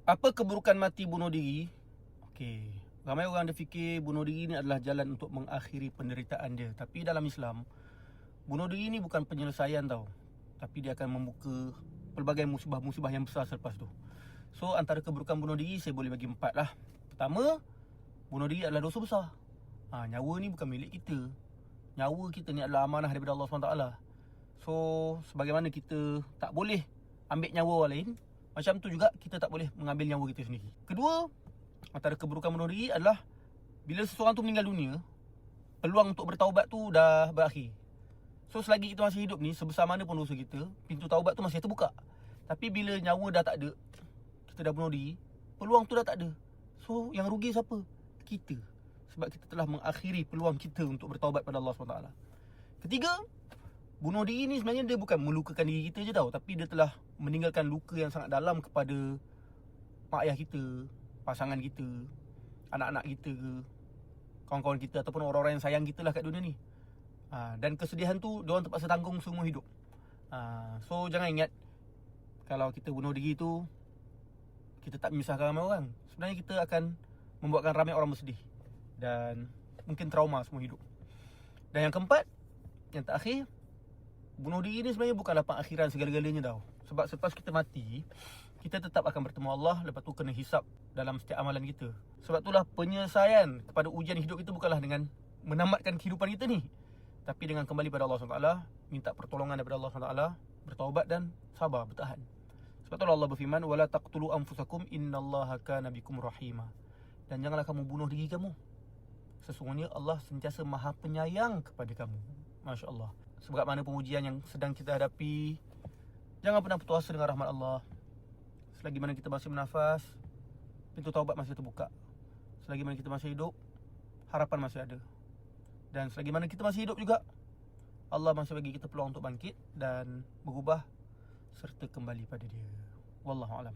Apa keburukan mati bunuh diri? Okey, ramai orang dia fikir bunuh diri ni adalah jalan untuk mengakhiri penderitaan dia. Tapi dalam Islam, bunuh diri ni bukan penyelesaian tau. Tapi dia akan membuka pelbagai musibah-musibah yang besar selepas tu. So antara keburukan bunuh diri saya boleh bagi 4 lah. Pertama, bunuh diri adalah dosa besar. Nyawa ni bukan milik kita. Nyawa kita ni adalah amanah daripada Allah SWT. So sebagaimana kita tak boleh ambil nyawa orang lain, macam tu juga kita tak boleh mengambil nyawa kita sendiri. Kedua, antara keburukan bunuh diri adalah bila seseorang tu meninggal dunia, peluang untuk bertaubat tu dah berakhir. So selagi kita masih hidup ni, sebesar mana pun dosa kita, pintu taubat tu masih terbuka. Tapi bila nyawa dah tak ada, kita dah bunuh diri, peluang tu dah tak ada. So yang rugi siapa? Kita. Sebab kita telah mengakhiri peluang kita untuk bertaubat pada Allah SWT. Ketiga, bunuh diri ni sebenarnya dia bukan melukakan diri kita je tau, tapi dia telah meninggalkan luka yang sangat dalam kepada mak ayah kita, pasangan kita, anak-anak kita ke, kawan-kawan kita ataupun orang-orang yang sayang kita lah kat dunia ni. Dan kesedihan tu diorang terpaksa tanggung seumur hidup. So jangan ingat kalau kita bunuh diri tu kita tak menyusahkan ramai orang. Sebenarnya kita akan membuatkan ramai orang bersedih dan mungkin trauma semua hidup. Dan yang keempat, yang terakhir, bunuh diri ni sebenarnya bukanlah pengakhiran segala-galanya tau. Sebab selepas kita mati, kita tetap akan bertemu Allah. Lepas tu kena hisap dalam setiap amalan kita. Sebab itulah penyelesaian kepada ujian hidup itu bukanlah dengan menamatkan kehidupan kita ni, tapi dengan kembali pada Allah SWT, minta pertolongan daripada Allah SWT, bertaubat dan sabar, bertahan. Sebab itulah Allah berfirman, wala taqtulu anfusakum innallaha kana bikum rahima. Dan janganlah kamu bunuh diri kamu, sesungguhnya Allah sentiasa maha penyayang kepada kamu. Masya Allah. Sebab mana pengujian yang sedang kita hadapi, jangan pernah putus asa dengan rahmat Allah. Selagi mana kita masih bernafas, pintu taubat masih terbuka. Selagi mana kita masih hidup, harapan masih ada. Dan selagi mana kita masih hidup juga, Allah masih bagi kita peluang untuk bangkit dan berubah serta kembali pada Dia. Wallahu a'lam.